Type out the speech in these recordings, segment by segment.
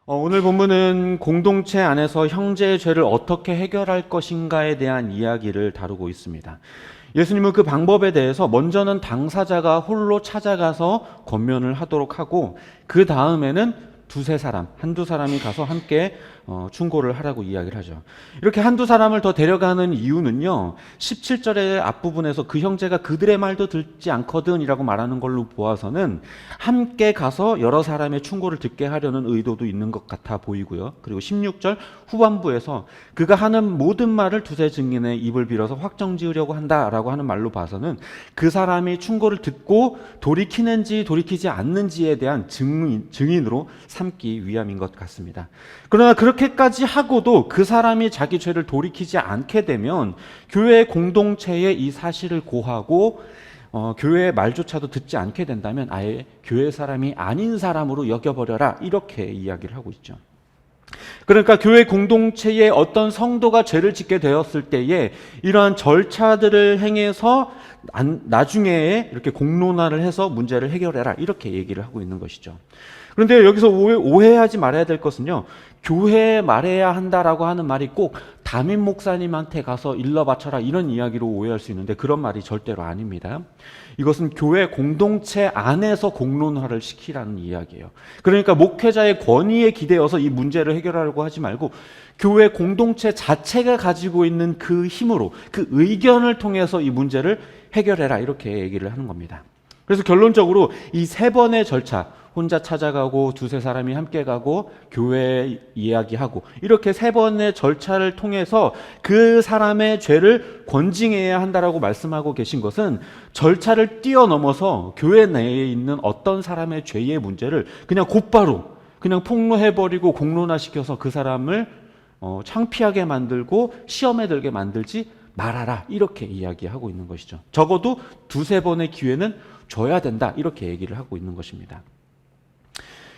오늘 본문은 공동체 안에서 형제의 죄를 어떻게 해결할 것인가에 대한 이야기를 다루고 있습니다. 예수님은 그 방법에 대해서 먼저는 당사자가 홀로 찾아가서 권면을 하도록 하고, 그 다음에는 한두 사람이 가서 함께 충고를 하라고 이야기를 하죠. 이렇게 한두 사람을 더 데려가는 이유는요, 17절의 앞부분에서 그 형제가 그들의 말도 듣지 않거든 이라고 말하는 걸로 보아서는 함께 가서 여러 사람의 충고를 듣게 하려는 의도도 있는 것 같아 보이고요. 그리고 16절 후반부에서 그가 하는 모든 말을 두세 증인의 입을 빌어서 확정 지으려고 한다라고 하는 말로 봐서는 그 사람이 충고를 듣고 돌이키는지 돌이키지 않는지에 대한 증인으로 삼기 위함인 것 같습니다. 그러나 그렇게까지 하고도 그 사람이 자기 죄를 돌이키지 않게 되면 교회 공동체에 이 사실을 고하고 교회의 말조차도 듣지 않게 된다면 아예 교회 사람이 아닌 사람으로 여겨버려라, 이렇게 이야기를 하고 있죠. 그러니까 교회 공동체에 어떤 성도가 죄를 짓게 되었을 때에 이러한 절차들을 행해서 나중에 이렇게 공론화를 해서 문제를 해결해라, 이렇게 얘기를 하고 있는 것이죠. 그런데 여기서 오해하지 말아야 될 것은요, 교회에 말해야 한다라고 하는 말이 꼭 담임 목사님한테 가서 일러 바쳐라 이런 이야기로 오해할 수 있는데, 그런 말이 절대로 아닙니다. 이것은 교회 공동체 안에서 공론화를 시키라는 이야기예요. 그러니까 목회자의 권위에 기대어서 이 문제를 해결하려고 하지 말고 교회 공동체 자체가 가지고 있는 그 힘으로, 그 의견을 통해서 이 문제를 해결해라, 이렇게 얘기를 하는 겁니다. 그래서 결론적으로 이 세 번의 절차, 혼자 찾아가고 두세 사람이 함께 가고 교회 이야기하고, 이렇게 세 번의 절차를 통해서 그 사람의 죄를 권징해야 한다라고 말씀하고 계신 것은 절차를 뛰어넘어서 교회 내에 있는 어떤 사람의 죄의 문제를 그냥 곧바로 그냥 폭로해버리고 공론화시켜서 그 사람을 창피하게 만들고 시험에 들게 만들지 말아라, 이렇게 이야기하고 있는 것이죠. 적어도 두세 번의 기회는 줘야 된다, 이렇게 얘기를 하고 있는 것입니다.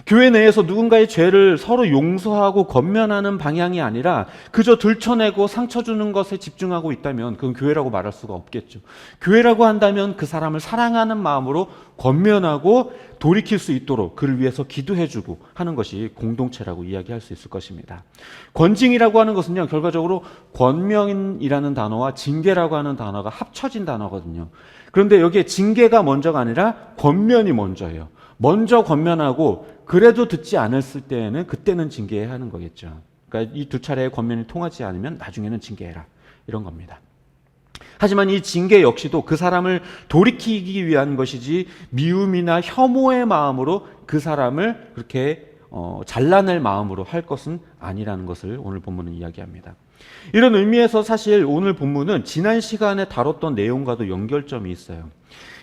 교회 내에서 누군가의 죄를 서로 용서하고 권면하는 방향이 아니라 그저 들춰내고 상처 주는 것에 집중하고 있다면 그건 교회라고 말할 수가 없겠죠. 교회라고 한다면 그 사람을 사랑하는 마음으로 권면하고 돌이킬 수 있도록 그를 위해서 기도해주고 하는 것이 공동체라고 이야기할 수 있을 것입니다. 권징이라고 하는 것은요, 결과적으로 권면이라는 단어와 징계라고 하는 단어가 합쳐진 단어거든요. 그런데 여기에 징계가 먼저가 아니라 권면이 먼저예요. 먼저 권면하고 그래도 듣지 않았을 때에는 그때는 징계해야 하는 거겠죠. 그러니까 이 두 차례의 권면이 통하지 않으면 나중에는 징계해라, 이런 겁니다. 하지만 이 징계 역시도 그 사람을 돌이키기 위한 것이지 미움이나 혐오의 마음으로 그 사람을 그렇게 잘라낼 마음으로 할 것은 아니라는 것을 오늘 본문은 이야기합니다. 이런 의미에서 사실 오늘 본문은 지난 시간에 다뤘던 내용과도 연결점이 있어요.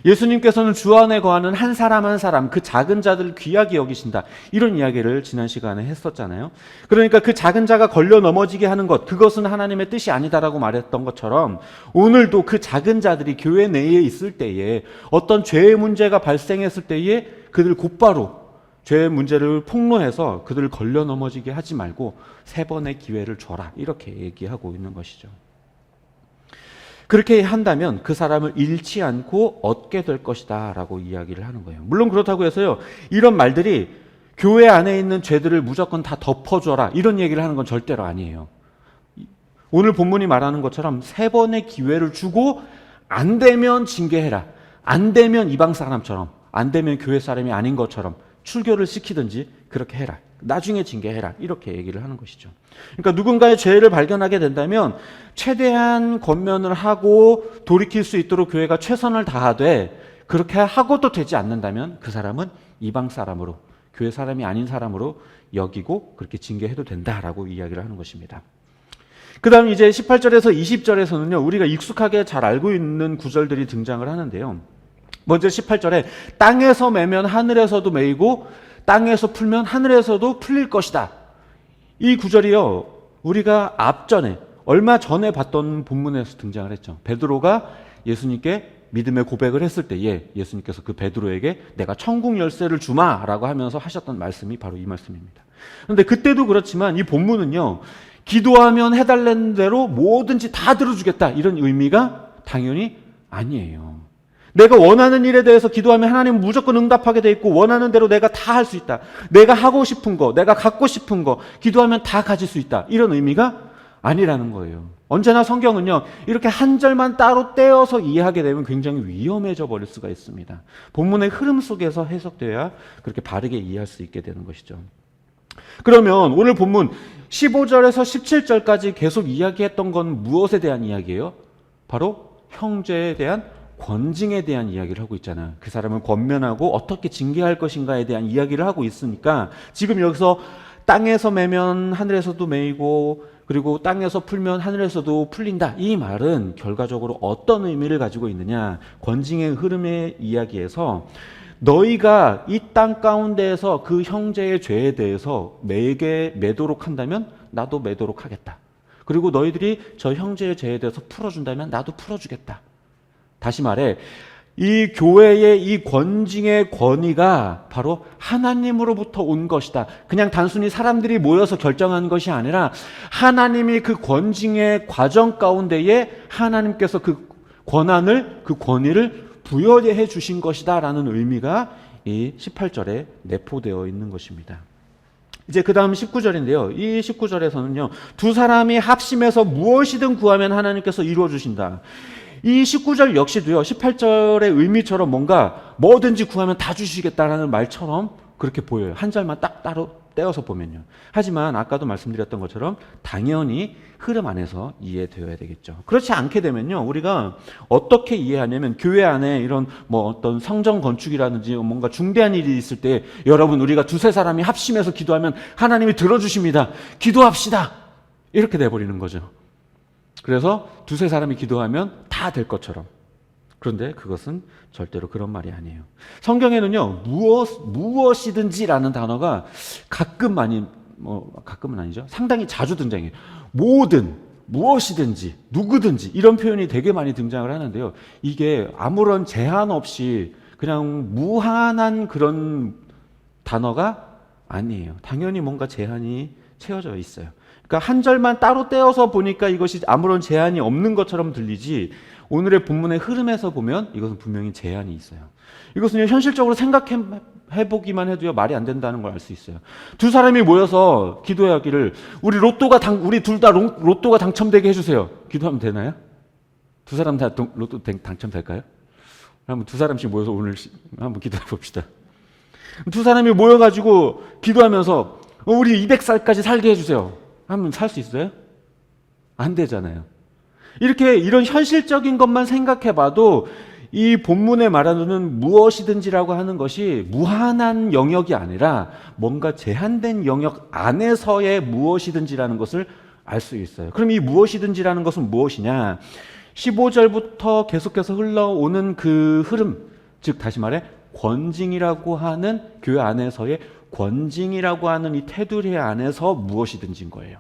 예수님께서는 주 안에 거하는 한 사람 한 사람, 그 작은 자들을 귀하게 여기신다, 이런 이야기를 지난 시간에 했었잖아요. 그러니까 그 작은 자가 걸려 넘어지게 하는 것, 그것은 하나님의 뜻이 아니다라고 말했던 것처럼 오늘도 그 작은 자들이 교회 내에 있을 때에 어떤 죄의 문제가 발생했을 때에 그들 곧바로 죄의 문제를 폭로해서 그들을 걸려 넘어지게 하지 말고 세 번의 기회를 줘라, 이렇게 얘기하고 있는 것이죠. 그렇게 한다면 그 사람을 잃지 않고 얻게 될 것이다 라고 이야기를 하는 거예요. 물론 그렇다고 해서요, 이런 말들이 교회 안에 있는 죄들을 무조건 다 덮어줘라, 이런 얘기를 하는 건 절대로 아니에요. 오늘 본문이 말하는 것처럼 세 번의 기회를 주고 안 되면 징계해라, 안 되면 이방 사람처럼, 안 되면 교회 사람이 아닌 것처럼 출교를 시키든지 그렇게 해라, 나중에 징계해라, 이렇게 얘기를 하는 것이죠. 그러니까 누군가의 죄를 발견하게 된다면 최대한 권면을 하고 돌이킬 수 있도록 교회가 최선을 다하되, 그렇게 하고도 되지 않는다면 그 사람은 이방 사람으로, 교회 사람이 아닌 사람으로 여기고 그렇게 징계해도 된다라고 이야기를 하는 것입니다. 그 다음 이제 18절에서 20절에서는요, 우리가 익숙하게 잘 알고 있는 구절들이 등장을 하는데요. 먼저 18절에 땅에서 매면 하늘에서도 매이고 땅에서 풀면 하늘에서도 풀릴 것이다. 이 구절이요, 우리가 앞전에 얼마 전에 봤던 본문에서 등장을 했죠. 베드로가 예수님께 믿음의 고백을 했을 때에 예수님께서 그 베드로에게 내가 천국 열쇠를 주마라고 하면서 하셨던 말씀이 바로 이 말씀입니다. 그런데 그때도 그렇지만 이 본문은요, 기도하면 해달라는 대로 뭐든지 다 들어주겠다, 이런 의미가 당연히 아니에요. 내가 원하는 일에 대해서 기도하면 하나님은 무조건 응답하게 돼 있고 원하는 대로 내가 다 할 수 있다. 내가 하고 싶은 거, 내가 갖고 싶은 거 기도하면 다 가질 수 있다. 이런 의미가 아니라는 거예요. 언제나 성경은요, 이렇게 한 절만 따로 떼어서 이해하게 되면 굉장히 위험해져 버릴 수가 있습니다. 본문의 흐름 속에서 해석되어야 그렇게 바르게 이해할 수 있게 되는 것이죠. 그러면 오늘 본문 15절에서 17절까지 계속 이야기했던 건 무엇에 대한 이야기예요? 바로 형제에 대한 권징에 대한 이야기를 하고 있잖아요. 그 사람을 권면하고 어떻게 징계할 것인가에 대한 이야기를 하고 있으니까 지금 여기서 땅에서 매면 하늘에서도 매이고 그리고 땅에서 풀면 하늘에서도 풀린다. 이 말은 결과적으로 어떤 의미를 가지고 있느냐? 권징의 흐름의 이야기에서 너희가 이 땅 가운데에서 그 형제의 죄에 대해서 매도록 한다면 나도 매도록 하겠다. 그리고 너희들이 저 형제의 죄에 대해서 풀어준다면 나도 풀어주겠다. 다시 말해 이 교회의 이 권징의 권위가 바로 하나님으로부터 온 것이다. 그냥 단순히 사람들이 모여서 결정한 것이 아니라 하나님이 그 권징의 과정 가운데에 하나님께서 그 권한을, 그 권위를 부여해 주신 것이다 라는 의미가 이 18절에 내포되어 있는 것입니다. 이제 그 다음 19절인데요. 이 19절에서는요, 두 사람이 합심해서 무엇이든 구하면 하나님께서 이루어 주신다. 이 19절 역시도요, 18절의 의미처럼 뭔가 뭐든지 구하면 다 주시겠다라는 말처럼 그렇게 보여요. 한 절만 딱 따로 떼어서 보면요. 하지만 아까도 말씀드렸던 것처럼 당연히 흐름 안에서 이해되어야 되겠죠. 그렇지 않게 되면요, 우리가 어떻게 이해하냐면 교회 안에 이런 뭐 어떤 성전 건축이라든지 뭔가 중대한 일이 있을 때 여러분 우리가 두세 사람이 합심해서 기도하면 하나님이 들어주십니다. 기도합시다. 이렇게 돼버리는 거죠. 그래서 두세 사람이 기도하면 다 될 것처럼. 그런데 그것은 절대로 그런 말이 아니에요. 성경에는요, 무엇이든지라는 단어가 가끔은 아니죠. 상당히 자주 등장해요. 모든, 무엇이든지, 누구든지 이런 표현이 되게 많이 등장을 하는데요. 이게 아무런 제한 없이 그냥 무한한 그런 단어가 아니에요. 당연히 뭔가 제한이 채워져 있어요. 그러니까 한 절만 따로 떼어서 보니까 이것이 아무런 제한이 없는 것처럼 들리지 오늘의 본문의 흐름에서 보면 이것은 분명히 제한이 있어요. 이것은 현실적으로 생각해보기만 해도요, 말이 안 된다는 걸 알 수 있어요. 두 사람이 모여서 기도하기를 우리 둘 다 로또가 당첨되게 해주세요. 기도하면 되나요? 두 사람 다 로또 당첨될까요? 한번 두 사람씩 모여서 오늘 한번 기도해 봅시다. 두 사람이 모여가지고 기도하면서 우리 200살까지 살게 해주세요. 하면 살 수 있어요? 안 되잖아요. 이런 현실적인 것만 생각해봐도 이 본문에 말하는 무엇이든지라고 하는 것이 무한한 영역이 아니라 뭔가 제한된 영역 안에서의 무엇이든지라는 것을 알 수 있어요. 그럼 이 무엇이든지라는 것은 무엇이냐? 15절부터 계속해서 흘러오는 그 흐름, 즉 다시 말해 권징이라고 하는 교회 안에서의 권징이라고 하는 이 테두리 안에서 무엇이든지인 거예요.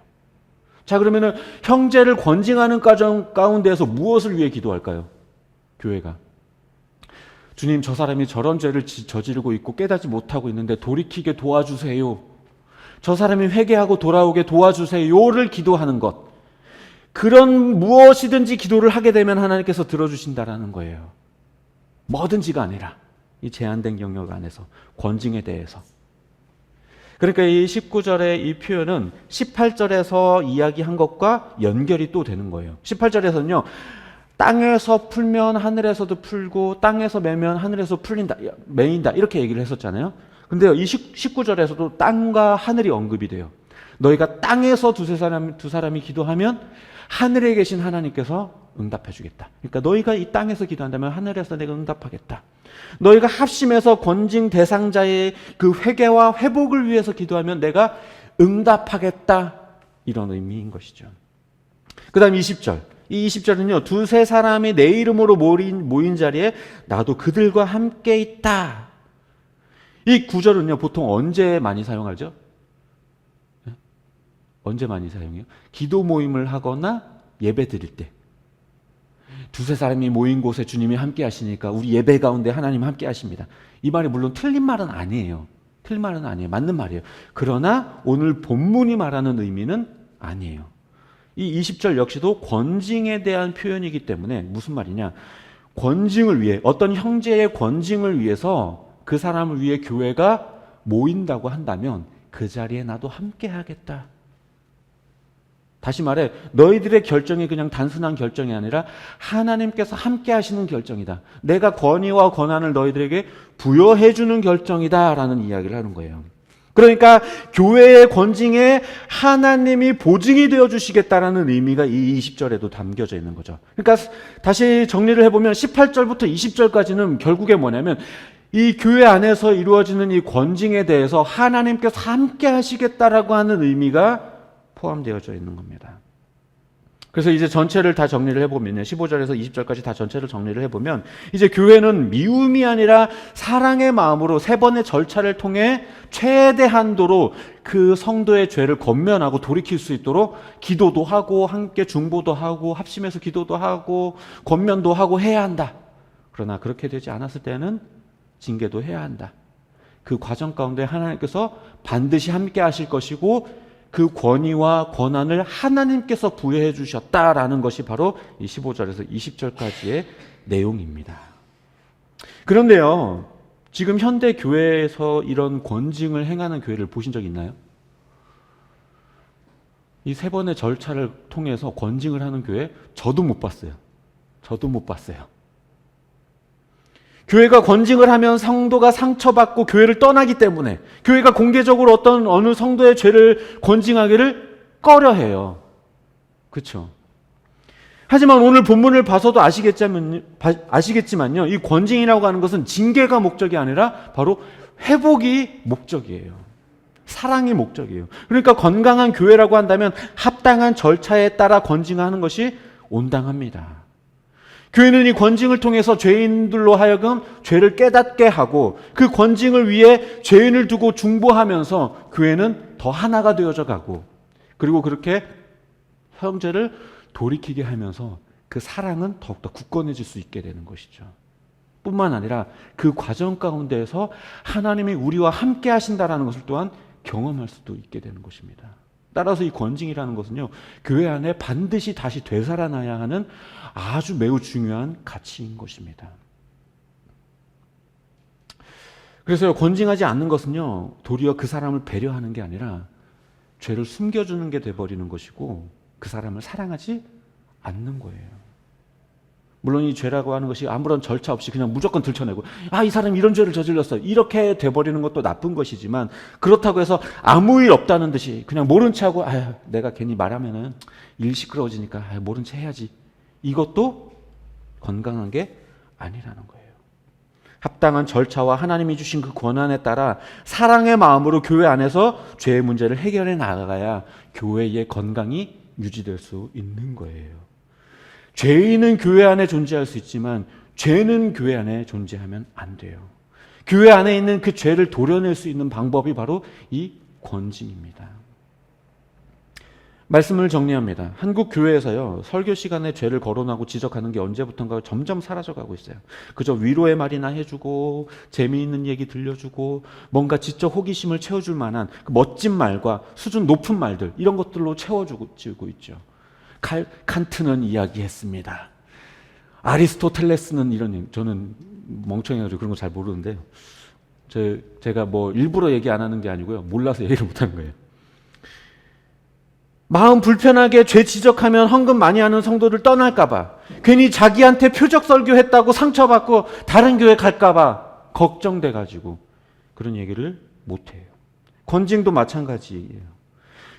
자, 그러면은 형제를 권징하는 과정 가운데에서 무엇을 위해 기도할까요? 교회가. 주님, 저 사람이 저런 죄를 저지르고 있고 깨닫지 못하고 있는데 돌이키게 도와주세요. 저 사람이 회개하고 돌아오게 도와주세요를 기도하는 것. 그런 무엇이든지 기도를 하게 되면 하나님께서 들어주신다라는 거예요. 뭐든지가 아니라 이 제한된 영역 안에서 권징에 대해서. 그러니까 이 19절의 이 표현은 18절에서 이야기한 것과 연결이 또 되는 거예요. 18절에서는요, 땅에서 풀면 하늘에서도 풀고 땅에서 매면 하늘에서 매인다 이렇게 얘기를 했었잖아요. 근데요, 이 19절에서도 땅과 하늘이 언급이 돼요. 너희가 땅에서 두 사람이 기도하면 하늘에 계신 하나님께서 응답해 주겠다. 그러니까 너희가 이 땅에서 기도한다면 하늘에서 내가 응답하겠다. 너희가 합심해서 권징 대상자의 그 회개와 회복을 위해서 기도하면 내가 응답하겠다. 이런 의미인 것이죠. 그 다음 20절. 이 20절은요, 두세 사람이 내 이름으로 모인 자리에 나도 그들과 함께 있다. 이 구절은요, 보통 언제 많이 사용하죠? 언제 많이 사용해요? 기도 모임을 하거나 예배 드릴 때. 두세 사람이 모인 곳에 주님이 함께 하시니까 우리 예배 가운데 하나님 함께 하십니다. 이 말이 물론 틀린 말은 아니에요. 틀린 말은 아니에요. 맞는 말이에요. 그러나 오늘 본문이 말하는 의미는 아니에요. 이 20절 역시도 권징에 대한 표현이기 때문에 무슨 말이냐? 권징을 위해, 어떤 형제의 권징을 위해서 그 사람을 위해 교회가 모인다고 한다면 그 자리에 나도 함께 하겠다. 다시 말해, 너희들의 결정이 그냥 단순한 결정이 아니라 하나님께서 함께 하시는 결정이다. 내가 권위와 권한을 너희들에게 부여해 주는 결정이다 라는 이야기를 하는 거예요. 그러니까 교회의 권징에 하나님이 보증이 되어 주시겠다라는 의미가 이 20절에도 담겨져 있는 거죠. 그러니까 다시 정리를 해보면 18절부터 20절까지는 결국에 뭐냐면 이 교회 안에서 이루어지는 이 권징에 대해서 하나님께서 함께 하시겠다라고 하는 의미가 포함되어져 있는 겁니다. 그래서 이제 전체를 다 정리를 해보면요. 15절에서 20절까지 다 전체를 정리를 해보면 이제 교회는 미움이 아니라 사랑의 마음으로 세 번의 절차를 통해 최대한도로 그 성도의 죄를 권면하고 돌이킬 수 있도록 기도도 하고 함께 중보도 하고 합심해서 기도도 하고 권면도 하고 해야 한다. 그러나 그렇게 되지 않았을 때는 징계도 해야 한다. 그 과정 가운데 하나님께서 반드시 함께 하실 것이고 그 권위와 권한을 하나님께서 부여해 주셨다라는 것이 바로 이 15절에서 20절까지의 내용입니다. 그런데요, 지금 현대 교회에서 이런 권징을 행하는 교회를 보신 적 있나요? 이 세 번의 절차를 통해서 권징을 하는 교회 저도 못 봤어요. 저도 못 봤어요. 교회가 권징을 하면 성도가 상처받고 교회를 떠나기 때문에 교회가 공개적으로 어느 성도의 죄를 권징하기를 꺼려해요. 그렇죠? 하지만 오늘 본문을 봐서도 아시겠지만요. 이 권징이라고 하는 것은 징계가 목적이 아니라 바로 회복이 목적이에요. 사랑이 목적이에요. 그러니까 건강한 교회라고 한다면 합당한 절차에 따라 권징하는 것이 온당합니다. 교회는 이 권징을 통해서 죄인들로 하여금 죄를 깨닫게 하고 그 권징을 위해 죄인을 두고 중보하면서 교회는 더 하나가 되어져 가고 그리고 그렇게 형제를 돌이키게 하면서 그 사랑은 더욱더 굳건해질 수 있게 되는 것이죠. 뿐만 아니라 그 과정 가운데에서 하나님이 우리와 함께 하신다라는 것을 또한 경험할 수도 있게 되는 것입니다. 따라서 이 권징이라는 것은요, 교회 안에 반드시 다시 되살아나야 하는 아주 매우 중요한 가치인 것입니다. 그래서 권징하지 않는 것은요, 도리어 그 사람을 배려하는 게 아니라 죄를 숨겨주는 게 돼버리는 것이고 그 사람을 사랑하지 않는 거예요. 물론 이 죄라고 하는 것이 아무런 절차 없이 그냥 무조건 들춰내고 이 사람이 이런 죄를 저질렀어 이렇게 돼버리는 것도 나쁜 것이지만 그렇다고 해서 아무 일 없다는 듯이 그냥 모른 체 하고 내가 괜히 말하면은 일 시끄러워지니까 모른 체 해야지 이것도 건강한 게 아니라는 거예요. 합당한 절차와 하나님이 주신 그 권한에 따라 사랑의 마음으로 교회 안에서 죄의 문제를 해결해 나가야 교회의 건강이 유지될 수 있는 거예요. 죄인은 교회 안에 존재할 수 있지만 죄는 교회 안에 존재하면 안 돼요. 교회 안에 있는 그 죄를 도려낼 수 있는 방법이 바로 이 권징입니다. 말씀을 정리합니다. 한국 교회에서요, 설교 시간에 죄를 거론하고 지적하는 게 언제부턴가 점점 사라져가고 있어요. 그저 위로의 말이나 해주고 재미있는 얘기 들려주고 뭔가 지적 호기심을 채워줄 만한 그 멋진 말과 수준 높은 말들 이런 것들로 채워주고 있죠. 칸트는 이야기했습니다. 아리스토텔레스는 이런, 저는 멍청해가지고 그런 거 잘 모르는데요. 제가 뭐 일부러 얘기 안 하는 게 아니고요. 몰라서 얘기를 못 하는 거예요. 마음 불편하게 죄 지적하면 헌금 많이 하는 성도들 떠날까봐, 괜히 자기한테 표적 설교했다고 상처받고 다른 교회 갈까봐 걱정돼가지고 그런 얘기를 못해요. 권징도 마찬가지예요.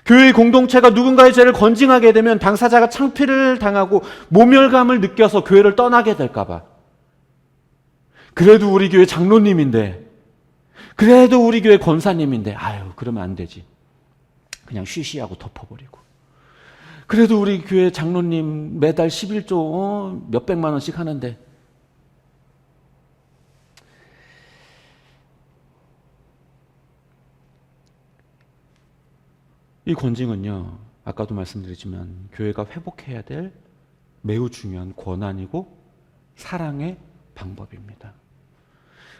교회의 공동체가 누군가의 죄를 권징하게 되면 당사자가 창피를 당하고 모멸감을 느껴서 교회를 떠나게 될까봐, 그래도 우리 교회 장로님인데, 그래도 우리 교회 권사님인데 그러면 안 되지, 그냥 쉬쉬하고 덮어버리고, 그래도 우리 교회 장로님 매달 11조 몇백만 원씩 하는데 이 권징은요, 아까도 말씀드렸지만 교회가 회복해야 될 매우 중요한 권한이고 사랑의 방법입니다.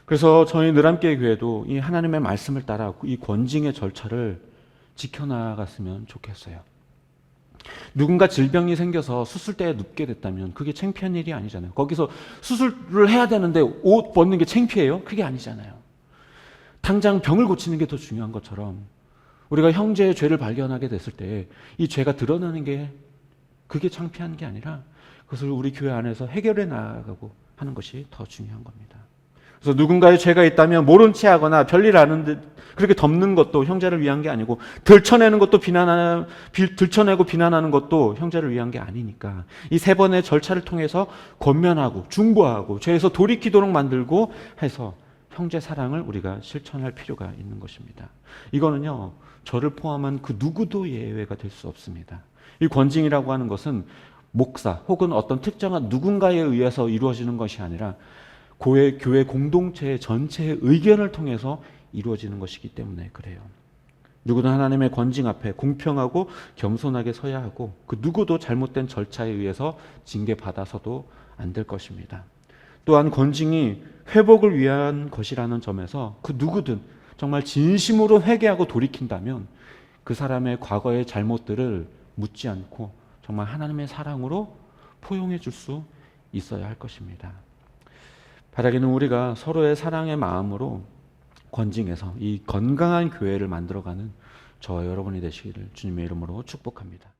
그래서 저희 늘함교회 교회도 이 하나님의 말씀을 따라 이 권징의 절차를 지켜나갔으면 좋겠어요. 누군가 질병이 생겨서 수술대에 눕게 됐다면 그게 창피한 일이 아니잖아요. 거기서 수술을 해야 되는데 옷 벗는 게 창피해요? 그게 아니잖아요. 당장 병을 고치는 게 더 중요한 것처럼 우리가 형제의 죄를 발견하게 됐을 때 이 죄가 드러나는 게 그게 창피한 게 아니라 그것을 우리 교회 안에서 해결해 나가고 하는 것이 더 중요한 겁니다. 그래서 누군가의 죄가 있다면 모른 채 하거나 별일 아는 듯 그렇게 덮는 것도 형제를 위한 게 아니고 들춰내고 비난하는 것도 형제를 위한 게 아니니까 이 세 번의 절차를 통해서 권면하고 중보하고 죄에서 돌이키도록 만들고 해서 형제 사랑을 우리가 실천할 필요가 있는 것입니다. 이거는요, 저를 포함한 그 누구도 예외가 될 수 없습니다. 이 권징이라고 하는 것은 목사 혹은 어떤 특정한 누군가에 의해서 이루어지는 것이 아니라 교회 공동체 전체의 의견을 통해서 이루어지는 것이기 때문에 그래요. 누구든 하나님의 권징 앞에 공평하고 겸손하게 서야 하고 그 누구도 잘못된 절차에 의해서 징계받아서도 안 될 것입니다. 또한 권징이 회복을 위한 것이라는 점에서 그 누구든 정말 진심으로 회개하고 돌이킨다면 그 사람의 과거의 잘못들을 묻지 않고 정말 하나님의 사랑으로 포용해 줄 수 있어야 할 것입니다. 바라기는 우리가 서로의 사랑의 마음으로 권징해서 이 건강한 교회를 만들어가는 저와 여러분이 되시기를 주님의 이름으로 축복합니다.